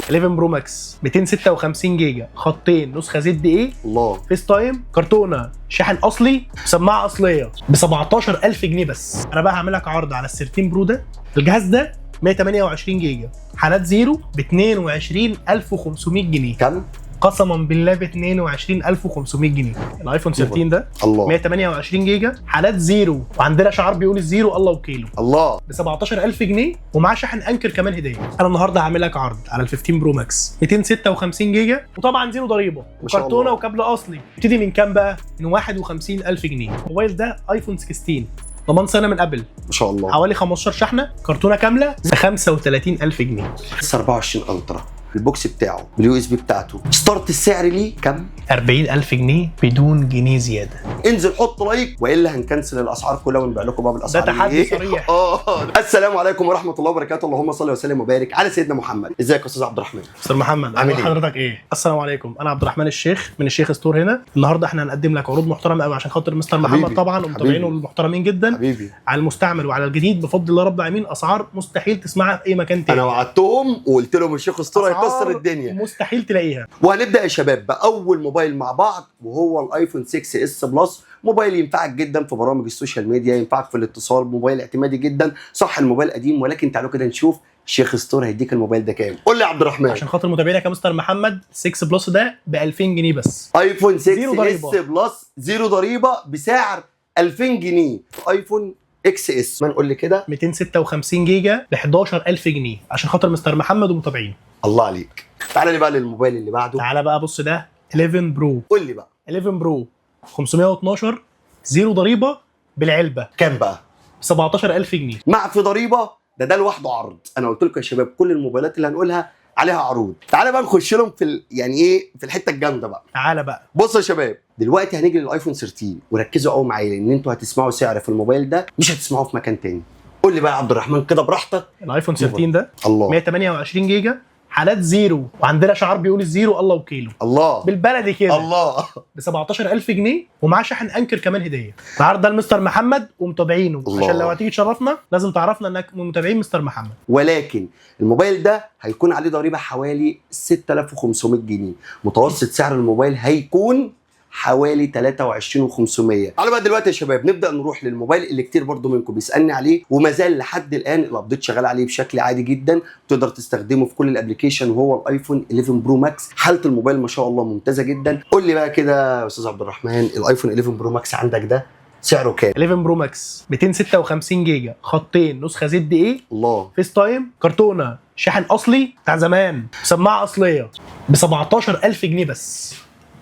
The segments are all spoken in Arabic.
11 برو ماكس 256 جيجا، خطين، نسخه زد ايه، الله، فيس تايم، كرتونه، شاحن اصلي، سماعه اصليه ب 17000 جنيه بس. انا بقى هعمل لك عرض على ال 13 برو ده. الجهاز ده 128 جيجا، حالات زيرو ب 22500 جنيه. كم؟ قسما بالله ب 22500 جنيه. الايفون 13 ده الله 128 جيجا، حالات زيرو، وعندنا شعار بيقول الزيرو الله وكيله، الله، ب 17000 جنيه، ومعاه شاحن انكر كمان هديه. انا النهارده هعمل لك عرض على ال 15 برو ماكس 256 جيجا، وطبعا زيرو ضريبه، ما شاء وكرتونه الله. وكابل اصلي. يبتدي من كام بقى؟ من 51000 جنيه. الموبايل ده ايفون 16، ضمان سنه من ابل، ما شاء الله. حوالي 15 شحنه، كرتونه كامله ب 35000 جنيه. اس 24 الترا، البوكس بتاعه باليو اس بي بتاعته، ستارت السعر ليه كم؟ 40000 جنيه بدون جنيه زياده. انزل حط لايك والا هنكنسل الاسعار كلها ونبيع لكم بقى بالاسعار. ده تحدي صريح. السلام عليكم ورحمه الله وبركاته، اللهم صل وسلم وبارك على سيدنا محمد. ازيك يا استاذ عبد الرحمن؟ استاذ محمد، عامل ايه؟ حضرتك ايه؟ السلام عليكم، انا عبد الرحمن الشيخ من الشيخ ستور هنا. النهارده احنا هنقدم لك عروض محترمه قوي عشان خاطر مستر حبيبي، محمد طبعا، ومتابعينه حبيبي. المحترمين جدا، حبيبي على المستعمل وعلى الجديد بفضل الله رب العالمين. اسعار مستحيل تسمعها في اي مكان تاني. انا وعدتهم وقلت لهم الشيخ اسطوره هيكسر أسعار الدنيا. مستحيل تلاقيها. وهنبدا يا شباب باول موبايل مع بعض، وهو الايفون 6 اس بلس. موبايل ينفعك جدا في برامج السوشيال ميديا، ينفعك في الاتصال، موبايل اعتمادي جدا. صح الموبايل قديم، ولكن تعالوا كده نشوف الشيخ ستور هيديك الموبايل ده كام. قول لي يا عبد الرحمن. عشان خاطر متابعينك يا مستر محمد، 6 بلس ده ب 2000 جنيه بس. ايفون 6 زيرو اس ضريبة. بلس زيرو ضريبه بسعر 2000 جنيه. ايفون اكس اس، ما نقول لي كده 256 جيجا ب 11000 جنيه عشان خاطر مستر محمد ومتابعينه. الله عليك. تعالى لي بقى للموبايل اللي بعده. تعالى بقى بص، ده 11 برو. قول لي بقى 11 برو 512 زيرو ضريبه بالعلبه كام بقى؟ ب 17000 جنيه. مع في ضريبه. ده لوحده عرض. انا قلت لكم يا شباب كل الموبايلات اللي هنقولها عليها عروض. تعالى بقى نخش لهم في يعني ايه، في الحته الجامده بقى. تعالى بقى. بصوا يا شباب، دلوقتي هنيجي للايفون 13، وركزوا قوي معايا لان انتوا هتسمعوا سعر في الموبايل ده مش هتسمعوه في مكان تاني. قول لي بقى يا عبد الرحمن كده براحتك. الايفون 13 ده الله 128 جيجا، حالات زيرو، وعندنا شعار بيقول الزيرو الله وكيله، الله بالبلدي كده، الله. ب 17000 جنيه، ومعاه شاحن انكر كمان هديه. العرض ده لمستر محمد ومتابعينه، الله. عشان لو هتيجي تشرفنا لازم تعرفنا انك من متابعين مستر محمد. ولكن الموبايل ده هيكون عليه ضريبه حوالي 6500 جنيه. متوسط سعر الموبايل هيكون حوالي 23500. تعالوا بقى دلوقتي يا شباب نبدا نروح للموبايل اللي كتير برضو منكم بيسالني عليه، وما زال لحد الان الابديت شغال عليه بشكل عادي جدا، تقدر تستخدمه في كل الابلكيشن، وهو الايفون 11 برو ماكس. حاله الموبايل ما شاء الله ممتازه جدا. قول لي بقى كده يا استاذ عبد الرحمن، الايفون 11 برو ماكس عندك ده سعره كام؟ 11 برو ماكس 256 جيجا، خطين، نسخه زد ايه، الله فيس تايم، كرتونه، شاحن اصلي بتاع زمان، سماعه اصليه، ب 17000 جنيه بس.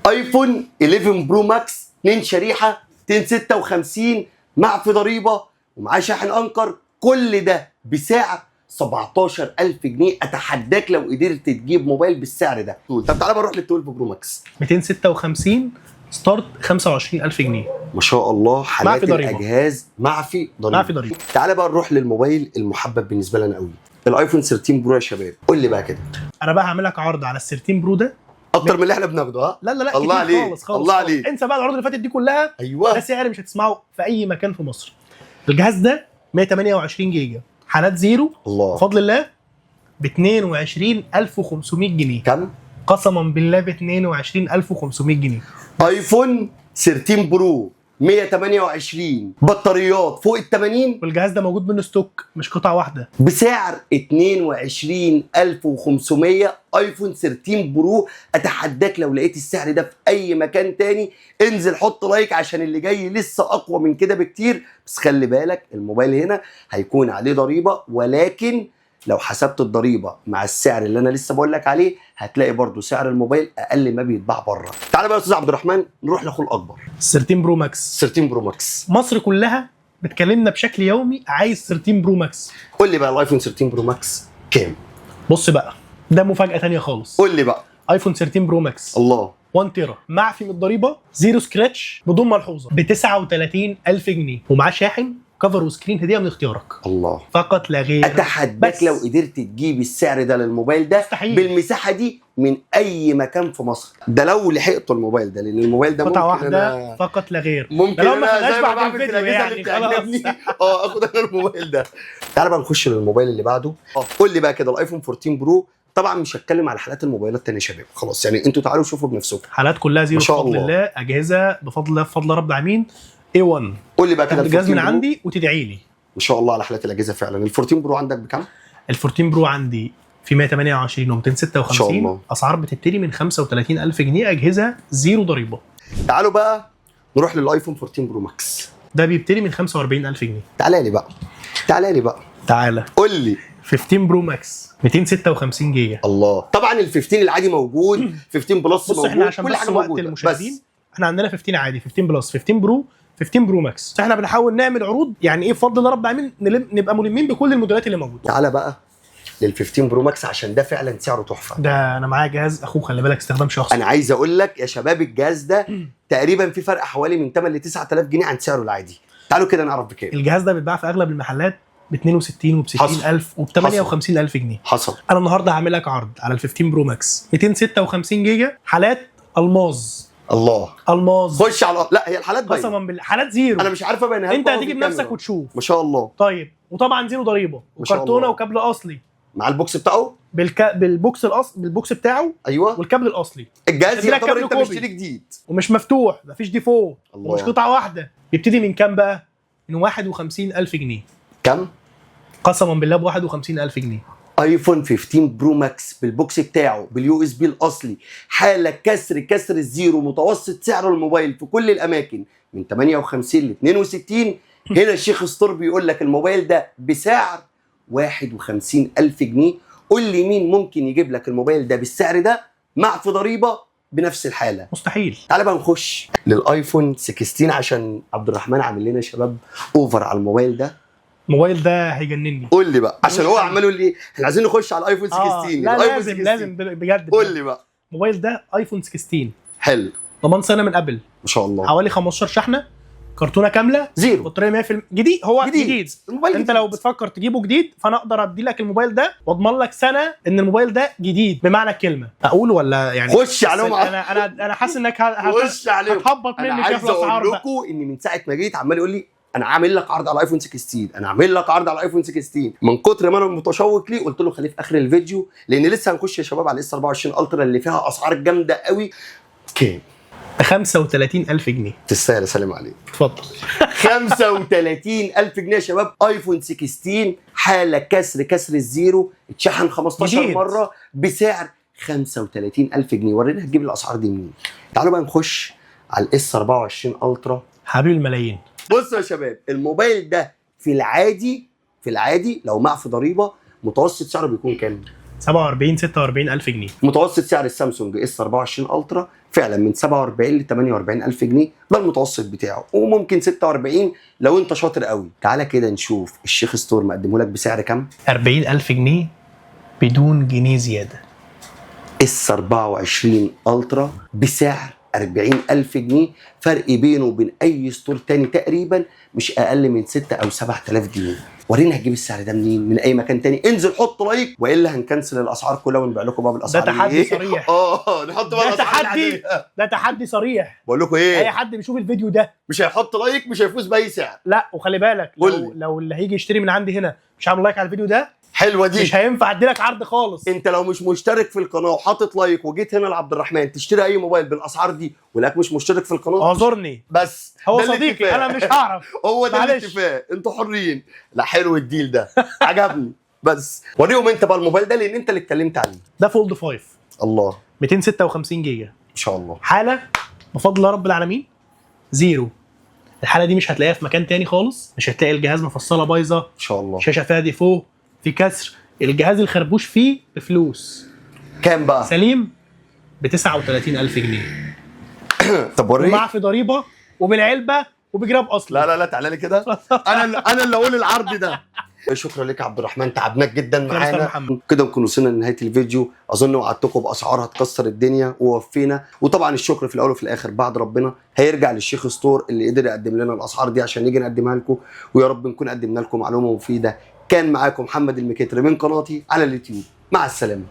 ايفون 11 برو ماكس 2 شريحه 256 مع في ضريبه، ومعاه شاحن انكر. كل ده بسعر 17000 جنيه. اتحداك لو قدرت تجيب موبايل بالسعر ده. طب تعالى بقى نروح لل 12 برو ماكس. 256 ستارت 25000 جنيه. ما شاء الله حالات معفي ضريبة. الاجهاز معفي ضريبه. معفي ضريبه. تعالى بقى نروح للموبايل المحبب بالنسبه لنا قوي، الايفون 13 برو يا شباب. قول لي بقى كده انا بقى هعمل لك عرض على ال 13 برو ده اكتر من اللي احنا بناخده. ها لا الله كتير عليك. خالص خالص الله خالص. عليك. انسى بقى العروض اللي فاتت دي كلها، ده ايوه سعر مش هتسمعه في اي مكان في مصر. الجهاز ده 128 جيجا، حالات زيرو، الله. بفضل الله ب 22500 جنيه. كم؟ قسما بالله ب 22500 جنيه. ايفون 13 برو 128 بطاريات فوق ال 80 والجهاز ده موجود منه ستوك، مش قطعه واحده، بسعر 22500. ايفون 13 برو. اتحداك لو لقيت السعر ده في اي مكان تاني انزل حط لايك، عشان اللي جاي لسه اقوى من كده بكتير. بس خلي بالك الموبايل هنا هيكون عليه ضريبه، ولكن لو حسبت الضريبه مع السعر اللي انا لسه بقول لك عليه هتلاقي برضو سعر الموبايل اقل ما بيتباع بره. تعالى بقى يا استاذ عبد الرحمن نروح لاخوه الاكبر، 13 برو ماكس. 13 برو ماكس. مصر كلها بتكلمنا بشكل يومي عايز 13 برو ماكس. قول لي بقى الايفون 13 برو ماكس كام؟ بص بقى، ده مفاجاه تانية خالص. قول لي بقى. ايفون 13 برو ماكس الله 1 تيرا، معفي من الضريبه، زيرو سكراتش، بدون ملحوظه، ب 39000 جنيه، ومعاه شاحن، كفر وسكرين هديه من اختيارك، الله. فقط لا غير. اتحداك بس لو قدرت تجيب السعر ده للموبايل ده مستحيل. بالمساحه دي من اي مكان في مصر، ده لو لحقته الموبايل ده، لان الموبايل ده قطعه ممكن واحده أنا فقط لا غير. ممكن ده لو ما انا خدهاش زي ما بعد بعمل في الفيديو الاجهزه اللي يعني بتعجبني خلاص. اخد انا الموبايل ده. تعال بقى نخش للموبايل اللي بعده. قول لي بقى كده الايفون 14 برو طبعا مش هتكلم على حالات الموبايلات تاني يا شباب، خلاص يعني انتوا تعالوا شوفوا بنفسكم. حالات كلها زيرو ما شاء بفضل الله. الله، اجهزه بفضل الله بفضل رب العالمين A1. قول لي بقى كده تاخد الجهاز من 14 برو. عندي وتدعي لي. ما شاء الله على حالات الاجهزه فعلا. ال 14 برو عندك بكام؟ ال 14 برو عندي في 128 و ما شاء 256. الله. اسعار بتبتدي من 35,000 جنيه، اجهزه زيرو ضريبه. تعالوا بقى نروح للايفون 14 برو ماكس. ده بيبتدي من 45,000 جنيه. تعالى لي بقى، تعالى لي بقى، تعالى قول لي. 15 برو ماكس 256 جيجا. الله، طبعا ال 15 العادي موجود، 15 بلس بص موجود، احنا عشان كل بس حاجه وقت موجوده. المشاهدين بس احنا عندنا 15 عادي، 15 بلس، 15 برو، 15 برو ماكس. احنا بنحاول نعمل عروض يعني ايه بفضل الله رب العالمين نبقى ملمين بكل الموديلات اللي موجوده. تعالى بقى لل 15 برو ماكس عشان ده فعلا سعره تحفه. ده انا معايا جهاز اخوه، خلي بالك استخدام شخصي. انا عايز اقول لك يا شباب الجهاز ده تقريبا في فرق حوالي من 8 ل 9000 جنيه عن سعره العادي. تعالوا كده نعرف بكام. الجهاز ده بيتباع في اغلب المحلات ب 62 وب 60,000 وب 58,000 جنيه. حصل. انا النهارده هعمل لك عرض على ال 15 برو ماكس 256 جيجا، حالات الماظ. الله، الماظ خش على، لا هي الحالات باينه، قسما بالله حالات زيرو. انا مش عارف ابينها انت لكم هتيجي في بنفسك الكاميرا. وتشوف. ما شاء الله. طيب وطبعا زيرو ضريبه ما شاء وكرتونه الله. وكابل اصلي مع البوكس بتاعه. بالبوكس بالبوكس بتاعه ايوه، والكابل الاصلي، الجهاز ادي لك يعتبر كابل انت كوبي. مشتري جديد. ومش مفتوح، مفيش ديفو الله. ومش قطعه واحده. بيبتدي من كام بقى؟ من 51,000 جنيه. كم؟ قسما بالله ب 51,000 جنيه. ايفون 15 برو ماكس بالبوكس بتاعه باليو اس بي الاصلي، حاله كسر الزيرو، متوسط سعر الموبايل في كل الاماكن من 58 ل 62. هنا الشيخ ستور بيقول لك الموبايل ده بسعر 51,000 جنيه. قول لي مين ممكن يجيب لك الموبايل ده بالسعر ده مع في ضريبه بنفس الحاله؟ مستحيل. تعالى بقى نخش للايفون 16 عشان عبد الرحمن عامل لنا شباب اوفر على الموبايل ده. الموبايل ده هيجنني. قول لي بقى عشان مش هو حقيقي. عمال يقول لي احنا عايزين نخش على الايفون 16. لا الآيفون لازم 16. لازم بجد. قول لي بقى. الموبايل ده ايفون 16 حلو. ضمان سنه من قبل، ما شاء الله. حوالي 15 شحنه، كرتونه كامله، زيرو. بطاريه 100% جديد. هو جديد. الموبايل انت جديد. لو بتفكر تجيبه جديد فانا اقدر ادي لك الموبايل ده واضمن لك سنه ان الموبايل ده جديد بمعنى الكلمه. اقول ولا يعني خش عليهم. انا حاسس انك خش عليهم. هتهبط انا مني عايز كيف الاسعار اقول بقى. لكم ان من ساعه ما جيت عمال يقول لي انا عامل لك عرض على ايفون 16، انا عامل لك عرض على ايفون 16. من كتر ما انا متشوق ليه قلت له خليه في اخر الفيديو، لان لسه هنخش يا شباب على اس 24 الترا اللي فيها اسعار جامده قوي. كام؟ ب 35,000 جنيه. تستاهل، سلام عليك. اتفضل. 35,000 جنيه يا شباب. ايفون 16 حاله كسر الزيرو، اتشحن 15 جديد. مره بسعر 35,000 جنيه. ورينا هتجيب الاسعار دي منين. تعالوا بقى نخش على الاس 24 الترا. حبيب الملايين. بصوا يا شباب الموبايل ده في العادي لو مع في ضريبه متوسط سعره بيكون كام؟ 46,000 جنيه. متوسط سعر السامسونج اس 24 الترا فعلا من 47 ل 48,000 جنيه، ده المتوسط بتاعه، وممكن 46 لو انت شاطر قوي. تعالى كده نشوف الشيخ ستور مقدمه لك بسعر كام؟ 40,000 جنيه بدون جنيه زياده. اس 24 الترا بسعر 40,000 جنيه، فرق بينه وبين اي ستور تاني تقريبا مش اقل من 6 او 7,000 جنيه. ورينا هتجيب السعر ده منين؟ من اي مكان تاني. انزل حط لايك والا هنكنسل الاسعار كلها ونبيع لكم بقى بالاسعار. ده تحدي صريح. نحط بقى ده الاسعار تحدي. العادية. ده تحدي صريح. بقول لكم اي ايه، حد بيشوف الفيديو ده مش هيحط لايك مش هيفوز باي سعر. لا، وخلي بالك قول لو, لي. لو اللي هيجي يشتري من عندي هنا مش عامل لايك على الفيديو ده حلوه دي. مش هينفع ادي لك عرض خالص. انت لو مش مشترك في القناه وحاطط لايك وجيت هنا لعبد الرحمن تشتري اي موبايل بالاسعار دي ولك مش مشترك في القناه اعذرني، بس هو ده صديقي الاتفاق. انا مش هعرف. هو ده معلش. الاتفاق، انتوا حرين. لا حلو الديل ده عجبني. بس وريهم انت بقى الموبايل ده لان انت اللي اتكلمت عليه. ده فولد 5 الله 256 جيجا، ما شاء الله. حاله بفضل الله رب العالمين زيرو. الحاله دي مش هتلاقيها في مكان تاني خالص، مش هتلاقي الجهاز مفصله بايظه، ما شاء الله. شاشه فيها ديفو، في كسر. الجهاز الخربوش فيه بفلوس، كام بقى؟ سليم ب 39,000 جنيه طب وريني. ومع في ضريبه وبالعلبه وبجراب اصلا. لا تعالى لي كده. انا اللي اقول العرض ده. شكرا لك يا عبد الرحمن، تعبناك جدا معانا. كده نكون وصلنا لنهايه الفيديو. اظن وعدتكم باسعار هتكسر الدنيا ووفينا. وطبعا الشكر في الاول وفي الاخر بعد ربنا هيرجع للشيخ ستور اللي قدر يقدم لنا الاسعار دي عشان نيجي نقدمها لكم. ويا رب نكون قدمنا لكم معلومه مفيده. كان معاكم محمد المكتري من قناتي على اليوتيوب. مع السلامه.